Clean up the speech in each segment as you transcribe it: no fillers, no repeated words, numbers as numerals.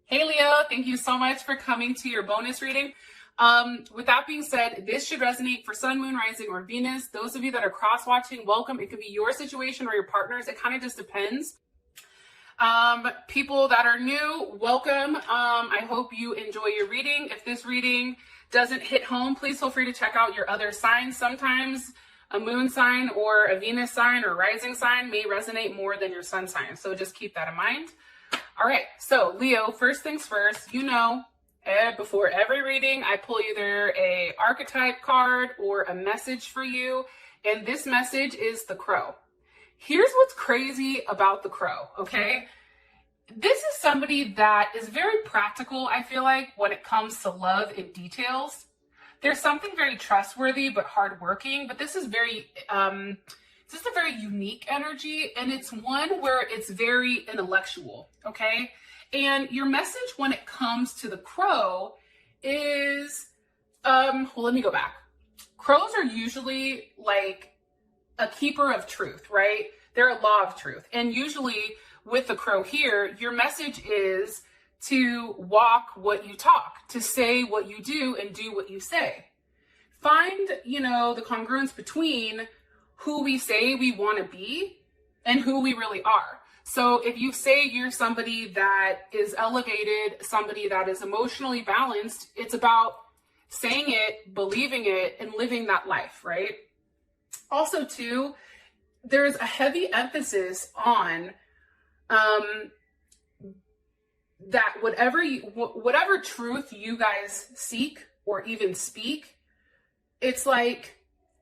Hey Leo, thank you so much for coming to your bonus reading. With that being said, this should resonate for Sun, Moon, Rising, or Venus. Those of you that are cross-watching, welcome. It could be your situation or your partner's. It kind of just depends. People that are new, welcome. I hope you enjoy your reading. If this reading doesn't hit home, please feel free to check out your other signs. Sometimes a moon sign or a Venus sign or rising sign may resonate more than your sun sign. So just keep that in mind. All right, so Leo, first things first, before every reading, I pull either a archetype card or a message for you. And this message is the crow. Here's what's crazy about the crow, okay? This is somebody that is very practical, I feel like, when it comes to love and details. There's something very trustworthy but hardworking, but this is just a very unique energy, and it's one where it's very intellectual, okay? And your message when it comes to the crow is, let me go back. Crows are usually like a keeper of truth, right? They're a law of truth. And usually with the crow here, your message is to walk what you talk, to say what you do and do what you say. Find, the congruence between who we say we want to be and who we really are. So if you say you're somebody that is elevated, somebody that is emotionally balanced, it's about saying it, believing it, and living that life, right? Also, too, there's a heavy emphasis on that whatever truth you guys seek or even speak, it's like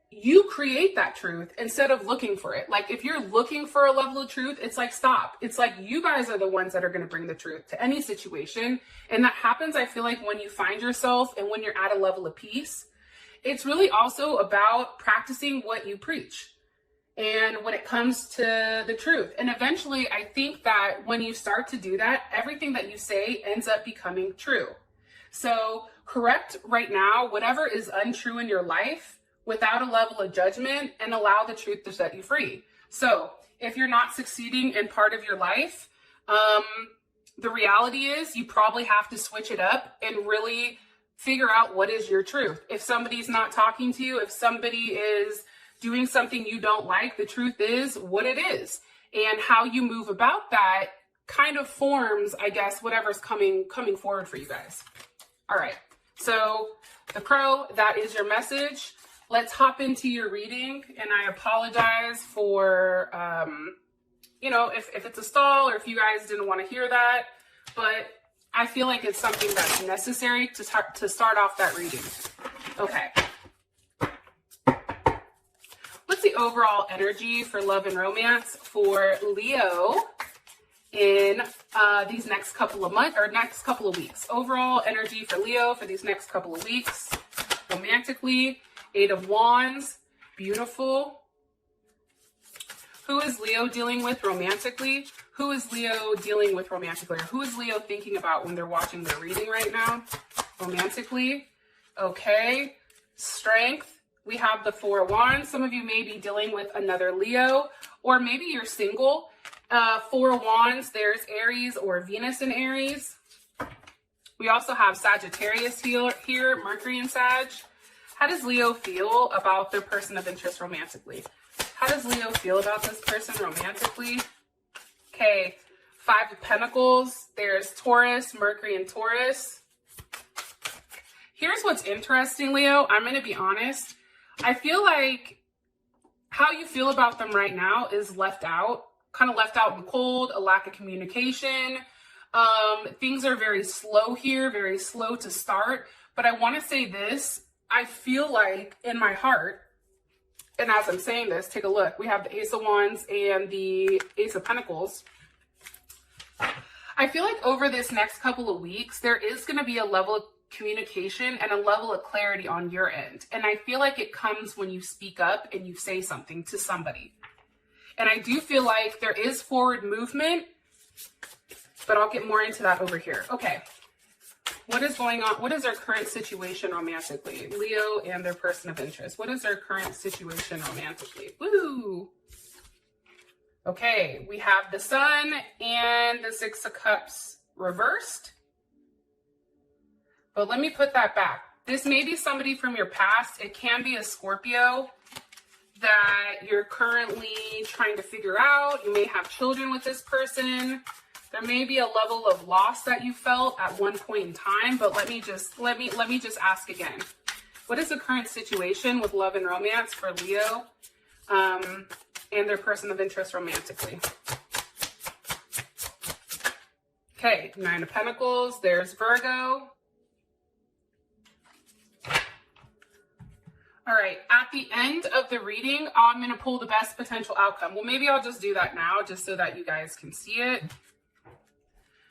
you create that truth instead of looking for it. Like if you're looking for a level of truth, it's like, stop. It's like you guys are the ones that are going to bring the truth to any situation. And that happens, I feel like, when you find yourself and when you're at a level of peace. It's really also about practicing what you preach. And when it comes to the truth. And eventually, I think that when you start to do that, everything that you say ends up becoming true. So correct right now whatever is untrue in your life without a level of judgment, and allow the truth to set you free. So if you're not succeeding in part of your life, the reality is you probably have to switch it up and really figure out what is your truth. If somebody's not talking to you, if somebody is doing something you don't like, the truth is what it is. And how you move about that kind of forms, I guess, whatever's coming forward for you guys. All right, so the crow, that is your message. Let's hop into your reading, and I apologize for, if it's a stall or if you guys didn't want to hear that, but I feel like it's something that's necessary to start off that reading. Okay. What's the overall energy for love and romance for Leo in these next couple of months or next couple of weeks? Overall energy for Leo for these next couple of weeks, romantically. 8 of Wands, beautiful. Who is Leo dealing with romantically? Who is Leo dealing with romantically? Or who is Leo thinking about when they're watching their reading right now? Romantically. Okay. Strength. We have the 4 of Wands. Some of you may be dealing with another Leo, or maybe you're single. 4 of Wands, there's Aries or Venus in Aries. We also have Sagittarius here, Mercury in Sag. How does Leo feel about their person of interest romantically? How does Leo feel about this person romantically? Okay, 5 of Pentacles. There's Taurus, Mercury in Taurus. Here's what's interesting, Leo. I'm going to be honest. I feel like how you feel about them right now is left out, kind of left out in the cold, a lack of communication. Things are very slow here, very slow to start. But I want to say this. I feel like in my heart, and as I'm saying this, take a look. We have the Ace of Wands and the Ace of Pentacles. I feel like over this next couple of weeks, there is going to be a level of communication and a level of clarity on your end. And I feel like it comes when you speak up and you say something to somebody. And I do feel like there is forward movement, but I'll get more into that over here. Okay. What is going on? What is their current situation romantically? Leo and their person of interest. What is their current situation romantically? Woo! Okay, we have the Sun and the 6 of Cups reversed. But let me put that back. This may be somebody from your past. It can be a Scorpio that you're currently trying to figure out. You may have children with this person. There may be a level of loss that you felt at one point in time, but let me just ask again. What is the current situation with love and romance for Leo and their person of interest romantically? Okay, 9 of Pentacles. There's Virgo. All right, at the end of the reading, I'm going to pull the best potential outcome. Well, maybe I'll just do that now just so that you guys can see it.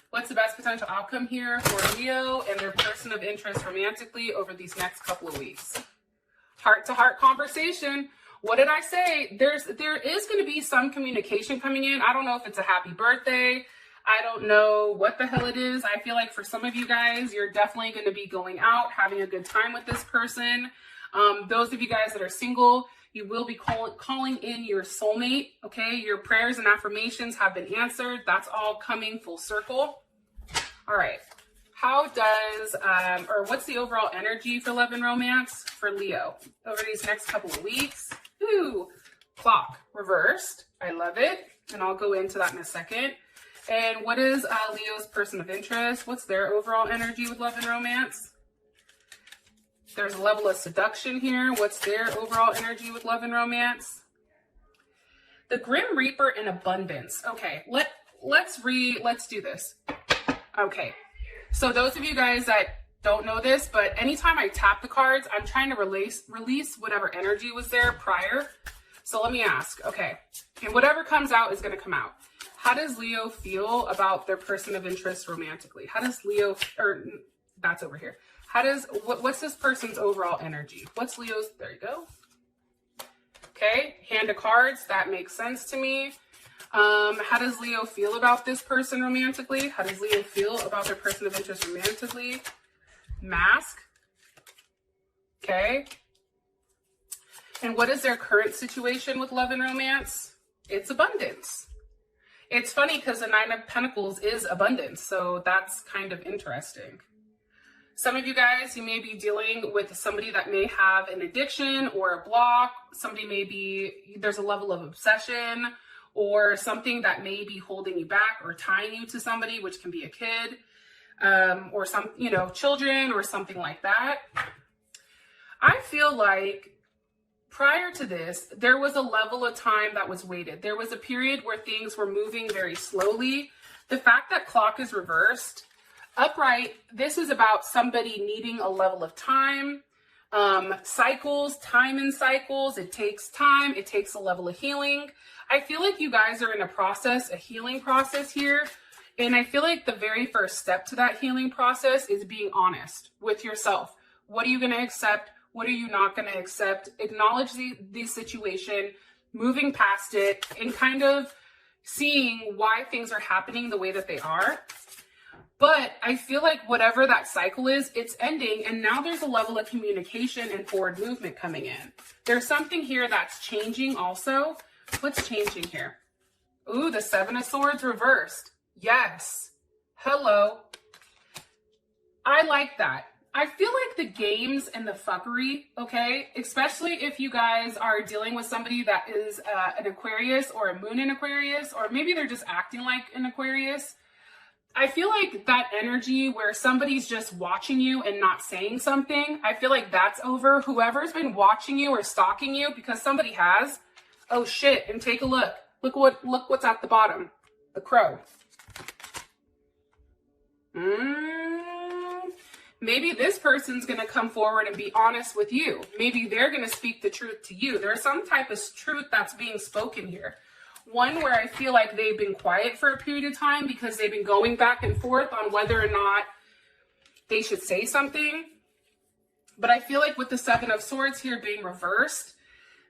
What's the best potential outcome here for Leo and their person of interest romantically over these next couple of weeks? Heart-to-heart conversation. What did I say? There is going to be some communication coming in. I don't know if it's a happy birthday. I don't know what the hell it is. I feel like for some of you guys, you're definitely going to be going out, having a good time with this person. Those of you guys that are single, you will be calling in your soulmate, okay? Your prayers and affirmations have been answered. That's all coming full circle. All right. How does, what's the overall energy for love and romance for Leo over these next couple of weeks? Ooh, clock reversed. I love it. And I'll go into that in a second. And what is Leo's person of interest? What's their overall energy with love and romance? There's a level of seduction here. What's their overall energy with love and romance? The Grim Reaper in abundance. Okay, let's do this. Okay, so those of you guys that don't know this, but anytime I tap the cards, I'm trying to release whatever energy was there prior. So let me ask, okay, and whatever comes out is going to come out. How does Leo feel about their person of interest romantically? How does Leo, or that's over here. What's this person's overall energy? What's Leo's, there you go. Okay, hand of cards, that makes sense to me. How does Leo feel about this person romantically? How does Leo feel about their person of interest romantically? Mask. Okay. And what is their current situation with love and romance? It's abundance. It's funny because the 9 of Pentacles is abundance, so that's kind of interesting. Some of you guys, you may be dealing with somebody that may have an addiction or a block. There's a level of obsession or something that may be holding you back or tying you to somebody, which can be a kid or some, children or something like that. I feel like prior to this, there was a level of time that was weighted. There was a period where things were moving very slowly. The fact that clock is reversed, upright, this is about somebody needing a level of time, cycles, time and cycles. It takes time. It takes a level of healing. I feel like you guys are in a healing process here. And I feel like the very first step to that healing process is being honest with yourself. What are you going to accept? What are you not going to accept? Acknowledge the situation, moving past it, and kind of seeing why things are happening the way that they are. But I feel like whatever that cycle is, it's ending. And now there's a level of communication and forward movement coming in. There's something here that's changing also. What's changing here? Ooh, the 7 of Swords reversed. Yes. Hello. I like that. I feel like the games and the fuckery, okay, especially if you guys are dealing with somebody that is an Aquarius or a moon in Aquarius, or maybe they're just acting like an Aquarius. I feel like that energy where somebody's just watching you and not saying something, I feel like that's over. Whoever's been watching you or stalking you, because somebody has, oh shit, and take a look. Look what's at the bottom. The crow. Maybe this person's going to come forward and be honest with you. Maybe they're going to speak the truth to you. There's some type of truth that's being spoken here. One where I feel like they've been quiet for a period of time because they've been going back and forth on whether or not they should say something. But I feel like with the 7 of Swords here being reversed,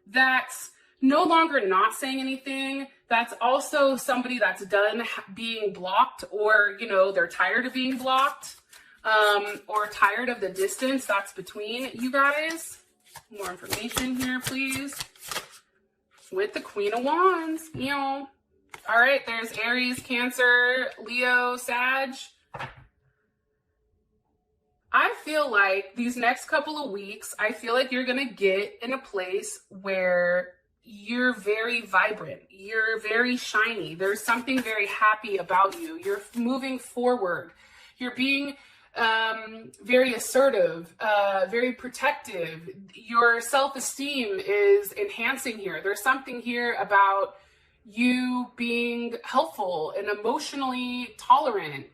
that's no longer not saying anything. That's also somebody that's done being blocked, or, they're tired of being blocked, or tired of the distance that's between you guys. More information here, please. With the Queen of Wands, All right, there's Aries, Cancer, Leo, Sag. I feel like these next couple of weeks, I feel like you're going to get in a place where you're very vibrant. You're very shiny. There's something very happy about you. You're moving forward. You're being very assertive, very protective. Your self-esteem is enhancing here. There's something here about you being helpful and emotionally tolerant,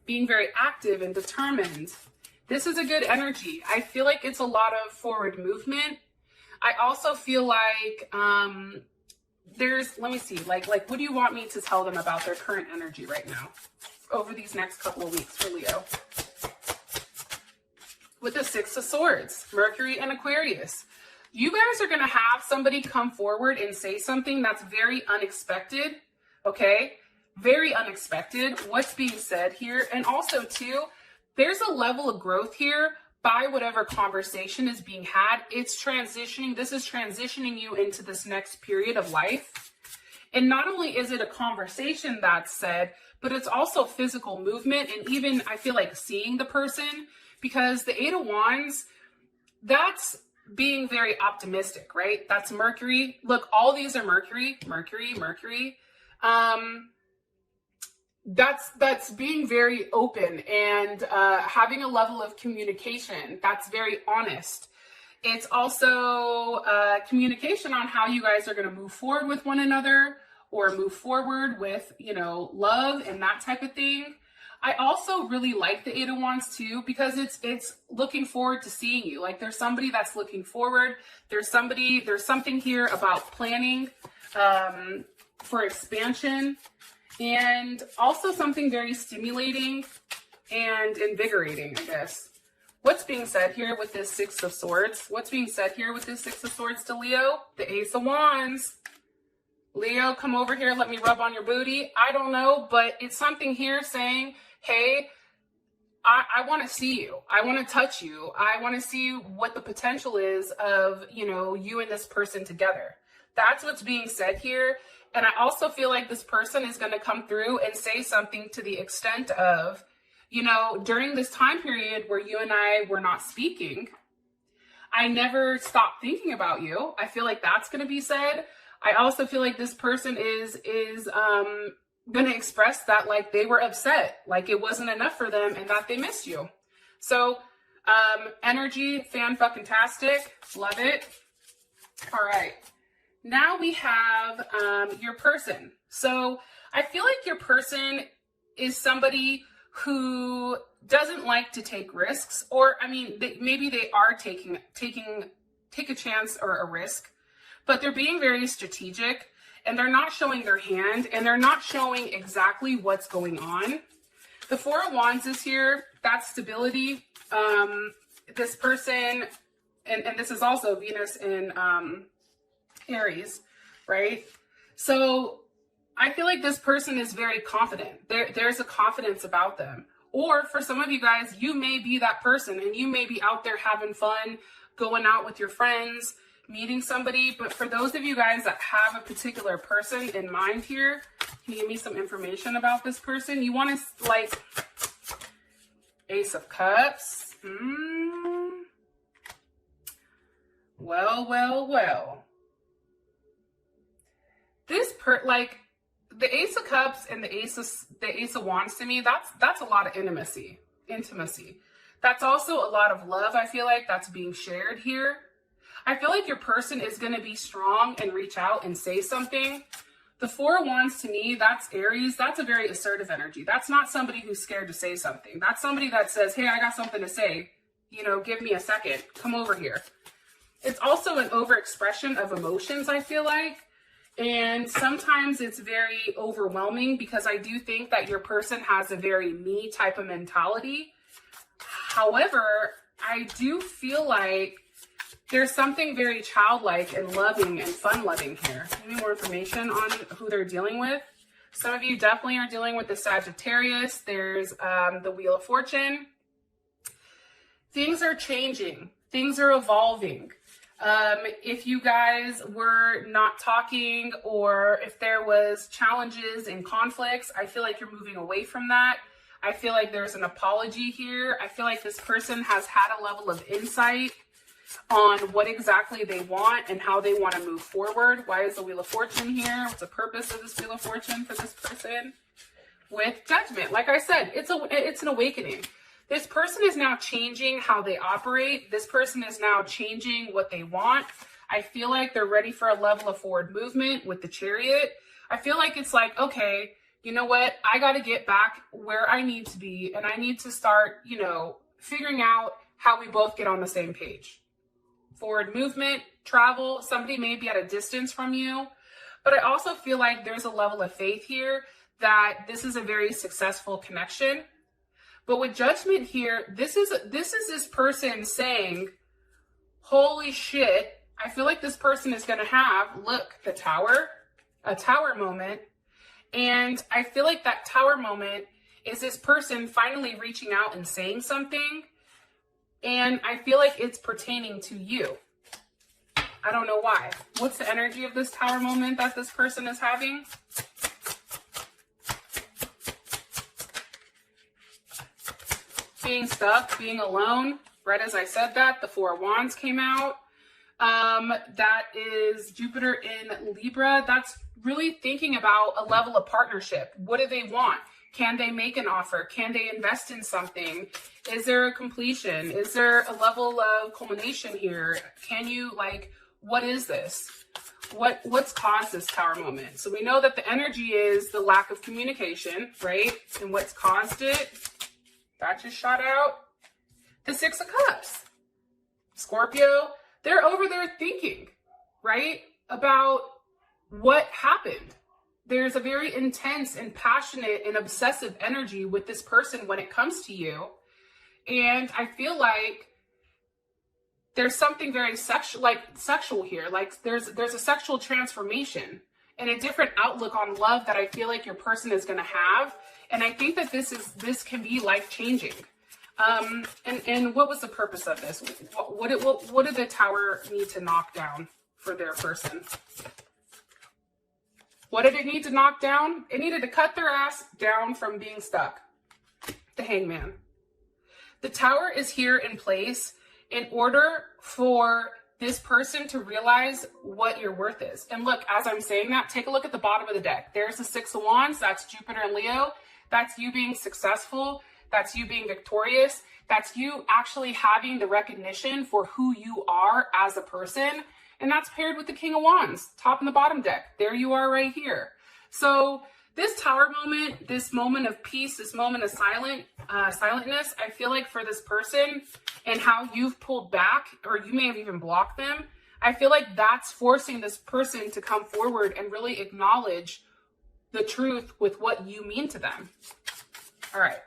being very active and determined. This is a good energy. I feel like it's a lot of forward movement. I also feel like let me see, like what do you want me to tell them about their current energy right now over these next couple of weeks for Leo? With the Six of Swords, Mercury and Aquarius. You guys are going to have somebody come forward and say something that's very unexpected, okay? Very unexpected, what's being said here. And also, too, there's a level of growth here by whatever conversation is being had. It's transitioning. This is transitioning you into this next period of life. And not only is it a conversation that's said, but it's also physical movement and even, I feel like, seeing the person. Because the Eight of Wands, that's being very optimistic, right? That's Mercury. Look, all these are Mercury. That's being very open and having a level of communication that's very honest. It's also communication on how you guys are going to move forward with one another or move forward with, love and that type of thing. I also really like the Eight of Wands too, because it's looking forward to seeing you. Like there's somebody that's looking forward. There's something here about planning for expansion, and also something very stimulating and invigorating, I guess. What's being said here with this Six of Swords? What's being said here with this Six of Swords to Leo? The Ace of Wands. Leo, come over here. Let me rub on your booty. I don't know, but it's something here saying, hey, I want to see you. I want to touch you. I want to see what the potential is of, you and this person together. That's what's being said here. And I also feel like this person is going to come through and say something to the extent of, during this time period where you and I were not speaking, I never stopped thinking about you. I feel like that's going to be said. I also feel like this person is going to express that like they were upset, like it wasn't enough for them and that they missed you. So energy, fan-fucking-tastic, love it. All right, now we have your person. So I feel like your person is somebody who doesn't like to take risks, or maybe they are take a chance or a risk, but they're being very strategic. And they're not showing their hand, and they're not showing exactly what's going on. The Four of Wands is here. That's stability. This person, and this is also Venus in Aries, right? So I feel like this person is very confident. There's a confidence about them. Or for some of you guys, you may be that person, and you may be out there having fun, going out with your friends, meeting somebody. But for those of you guys that have a particular person in mind here, can you give me some information about this person? You want to, like, Ace of Cups. Well. This the Ace of Cups and the Ace of Wands, to me, that's a lot of intimacy. That's also a lot of love, I feel like, that's being shared here. I feel like your person is going to be strong and reach out and say something. The Four of Wands, to me, that's Aries. That's a very assertive energy. That's not somebody who's scared to say something. That's somebody that says, hey, I got something to say. Give me a second. Come over here. It's also an overexpression of emotions, I feel like. And sometimes it's very overwhelming, because I do think that your person has a very me type of mentality. However, I do feel like there's something very childlike and loving and fun-loving here. Give me more information on who they're dealing with. Some of you definitely are dealing with the Sagittarius. There's the Wheel of Fortune. Things are changing. Things are evolving. If you guys were not talking, or if there was challenges and conflicts, I feel like you're moving away from that. I feel like there's an apology here. I feel like this person has had a level of insight on what exactly they want and how they want to move forward. Why is the Wheel of Fortune here? What's the purpose of this Wheel of Fortune for this person? With Judgment, like I said, it's an awakening. This person is now changing how they operate. This person is now changing what they want. I feel like they're ready for a level of forward movement with the Chariot. I feel like it's like, okay, you know what? I got to get back where I need to be, and I need to start, you know, figuring out how we both get on the same page. Forward movement, travel, somebody may be at a distance from you, but I also feel like there's a level of faith here that this is a very successful connection. But with Judgment here, this is this person saying, holy shit, I feel like this person is going to have, look, the Tower, a Tower moment. And I feel like that Tower moment is this person finally reaching out and saying something. And I feel like it's pertaining to you. I don't know why. What's the energy of this Tower moment that this person is having? Being stuck, being alone. Right as I said that, the Four of Wands came out. That is Jupiter in Libra. That's really thinking about a level of partnership. What do they want? Can they make an offer? Can they invest in something? Is there a completion? Is there a level of culmination here? Can you, like, what is this? What's caused this Tower moment? So we know that the energy is the lack of communication, right? And what's caused it? That just shot out. The Six of Cups. Scorpio, they're over there thinking, right? About what happened. There's a very intense and passionate and obsessive energy with this person when it comes to you. And I feel like there's something very sexual here. Like there's a sexual transformation and a different outlook on love that I feel like your person is going to have. And I think that this can be life-changing. And what was the purpose of this? What did the Tower need to knock down for their person? What did it need to knock down? It needed to cut their ass down from being stuck. The Hangman. The Tower is here in place in order for this person to realize what your worth is. And look, as I'm saying that, take a look at the bottom of the deck. There's the Six of Wands. That's Jupiter and Leo. That's you being successful. That's you being victorious. That's you actually having the recognition for who you are as a person. And that's paired with the King of Wands, top and the bottom deck. There you are right here. So this Tower moment, this moment of peace, this moment of silentness, I feel like for this person and how you've pulled back, or you may have even blocked them, I feel like that's forcing this person to come forward and really acknowledge the truth with what you mean to them. All right.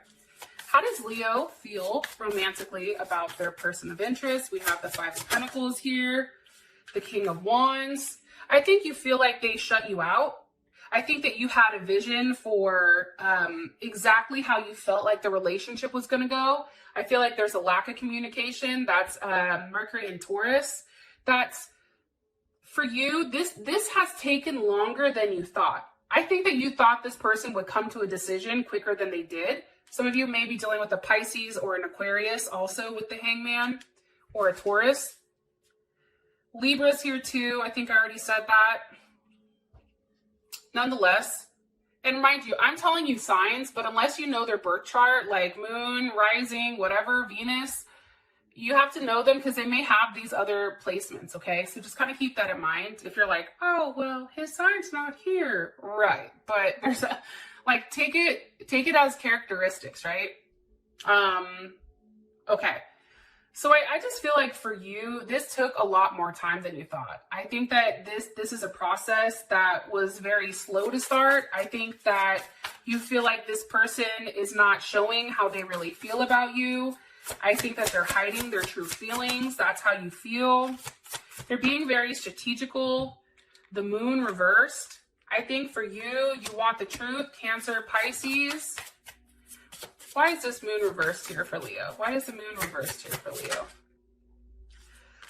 How does Leo feel romantically about their person of interest? We have the Five of Pentacles here, the King of Wands. I think you feel like they shut you out. I think that you had a vision for exactly how you felt like the relationship was going to go. I feel like there's a lack of communication. That's Mercury and Taurus. That's for you. This has taken longer than you thought. I think that you thought this person would come to a decision quicker than they did. Some of you may be dealing with a Pisces or an Aquarius also with the Hangman, or a Taurus. Libra's here too. I think I already said that. Nonetheless, and mind you, I'm telling you signs, but unless you know their birth chart, like moon, rising, whatever, Venus, you have to know them because they may have these other placements, okay? So just kind of keep that in mind. If you're like, oh, well, his sign's not here. Right. But there's a, like, take it as characteristics, right? Okay. So I just feel like for you, this took a lot more time than you thought. I think that this is a process that was very slow to start. I think that you feel like this person is not showing how they really feel about you. I think that they're hiding their true feelings. That's how you feel. They're being very strategical. The moon reversed. I think for you, you want the truth. Cancer, Pisces. Why is this moon reversed here for Leo? Why is the moon reversed here for Leo?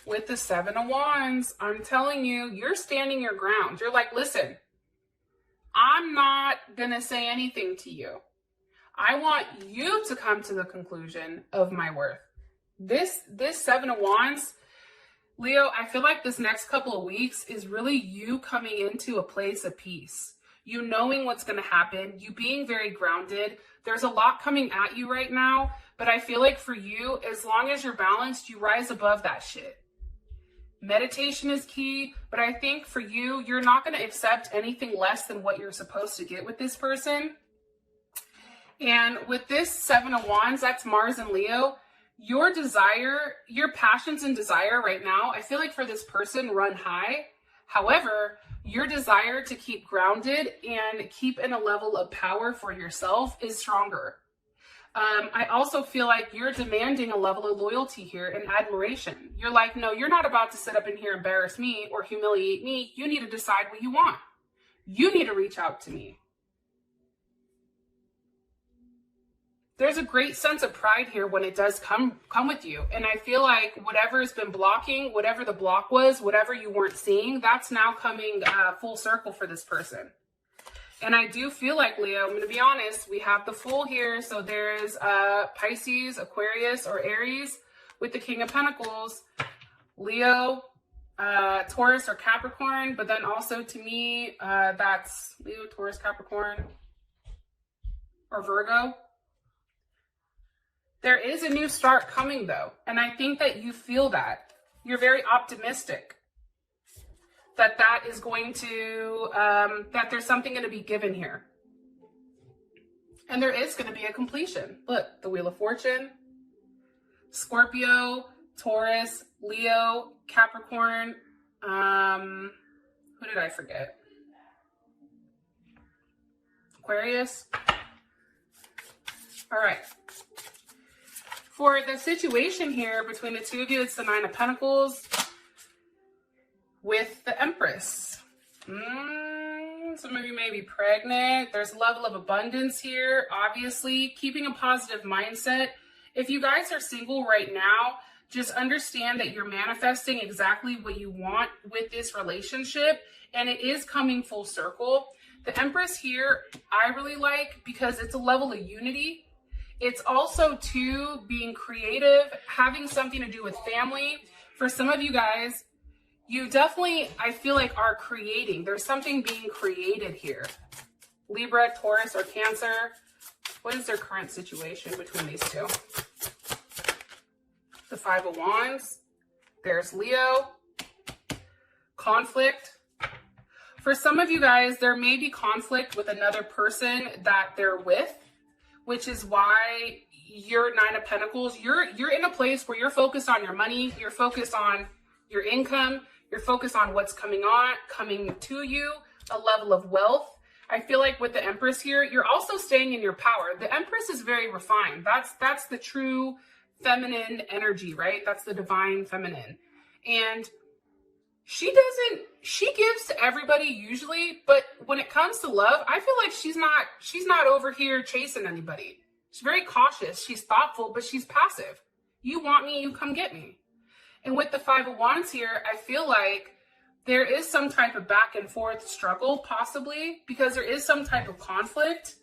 With the Seven of Wands, I'm telling you, you're standing your ground. You're like, listen, I'm not going to say anything to you. I want you to come to the conclusion of my worth. This Seven of Wands, Leo, I feel like this next couple of weeks is really you coming into a place of peace. You knowing what's going to happen, you being very grounded. There's a lot coming at you right now, but I feel like for you, as long as you're balanced, you rise above that shit. Meditation is key, but I think for you, you're not going to accept anything less than what you're supposed to get with this person. And with this Seven of Wands, that's Mars and Leo. Your desire, your passions and desire right now, I feel like for this person run high. However, your desire to keep grounded and keep in a level of power for yourself is stronger. I also feel like you're demanding a level of loyalty here and admiration. You're like, no, you're not about to sit up in here and embarrass me or humiliate me. You need to decide what you want. You need to reach out to me. There's a great sense of pride here when it does come with you. And I feel like whatever has been blocking, whatever the block was, whatever you weren't seeing, that's now coming full circle for this person. And I do feel like, Leo, I'm going to be honest, we have the Fool here. So there's Pisces, Aquarius, or Aries with the King of Pentacles, Leo, Taurus, or Capricorn. But then also to me, that's Leo, Taurus, Capricorn, or Virgo. There is a new start coming, though. And I think that you feel that. You're very optimistic that is going to, that there's something going to be given here. And there is going to be a completion. Look, the Wheel of Fortune, Scorpio, Taurus, Leo, Capricorn. Who did I forget? Aquarius. All right. For the situation here between the two of you, it's the Nine of Pentacles with the Empress. Some of you may be pregnant. There's a level of abundance here. Obviously, keeping a positive mindset. If you guys are single right now, just understand that you're manifesting exactly what you want with this relationship, and it is coming full circle. The Empress here, I really like because it's a level of unity. It's also, too, being creative, having something to do with family. For some of you guys, you definitely, I feel like, are creating. There's something being created here. Libra, Taurus, or Cancer. What is their current situation between these two? The Five of Wands. There's Leo. Conflict. For some of you guys, there may be conflict with another person that they're with, which is why you're Nine of Pentacles. You're in a place where you're focused on your money, you're focused on your income, you're focused on what's coming to you, a level of wealth. I feel like with the Empress here, you're also staying in your power. The Empress is very refined. That's the true feminine energy, right? That's the divine feminine. And she gives to everybody usually, but when it comes to love, I feel like she's not over here chasing anybody. She's very cautious. She's thoughtful, but she's passive. You want me, you come get me. And with the Five of Wands here, I feel like there is some type of back and forth struggle, possibly, because there is some type of conflict.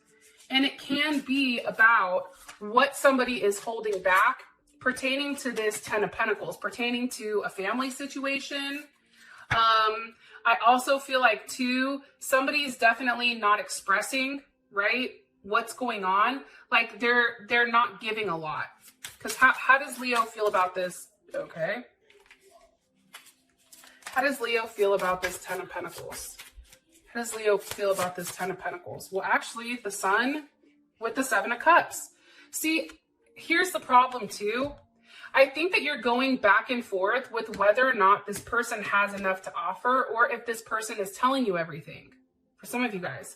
And it can be about what somebody is holding back pertaining to this Ten of Pentacles, pertaining to a family situation. I also feel like, too, somebody's definitely not expressing, right, what's going on. Like, they're not giving a lot. Because how does Leo feel about this? Okay. How does Leo feel about this Ten of Pentacles? How does Leo feel about this Ten of Pentacles? Well, actually, the Sun with the Seven of Cups. See, here's the problem, too. I think that you're going back and forth with whether or not this person has enough to offer or if this person is telling you everything, for some of you guys.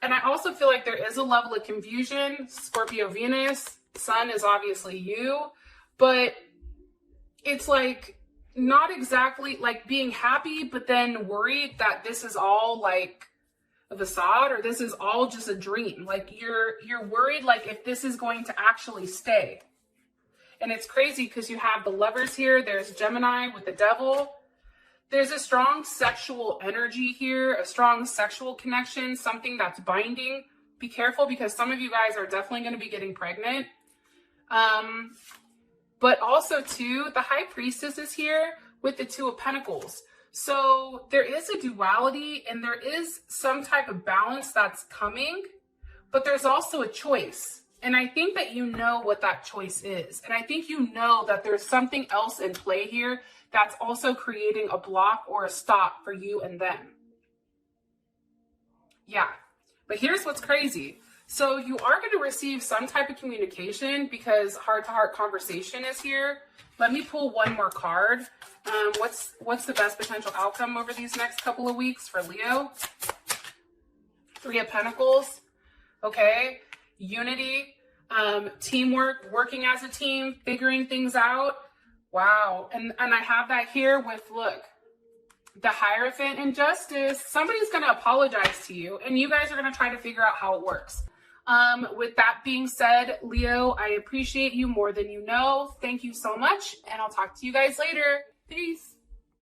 And I also feel like there is a level of confusion. Scorpio, Venus, Sun is obviously you, but it's like not exactly like being happy, but then worried that this is all like a facade or this is all just a dream. Like you're worried like if this is going to actually stay. And it's crazy because you have the Lovers here. There's Gemini with the Devil. There's a strong sexual energy here, a strong sexual connection, something that's binding be careful because some of you guys are definitely going to be getting pregnant. But also too, the High Priestess is here with the Two of Pentacles. So there is a duality and there is some type of balance that's coming, but there's also a choice. And I think that you know what that choice is. And I think you know that there's something else in play here that's also creating a block or a stop for you and them. Yeah, but here's what's crazy. So you are going to receive some type of communication because heart-to-heart conversation is here. Let me pull one more card. What's the best potential outcome over these next couple of weeks for Leo? Three of Pentacles. Okay. Unity, teamwork, working as a team, figuring things out. Wow. And I have that here with, look, the Hierophant and Justice. Somebody's going to apologize to you and you guys are going to try to figure out how it works. With that being said, Leo, I appreciate you more than you know. Thank you so much. And I'll talk to you guys later. Peace.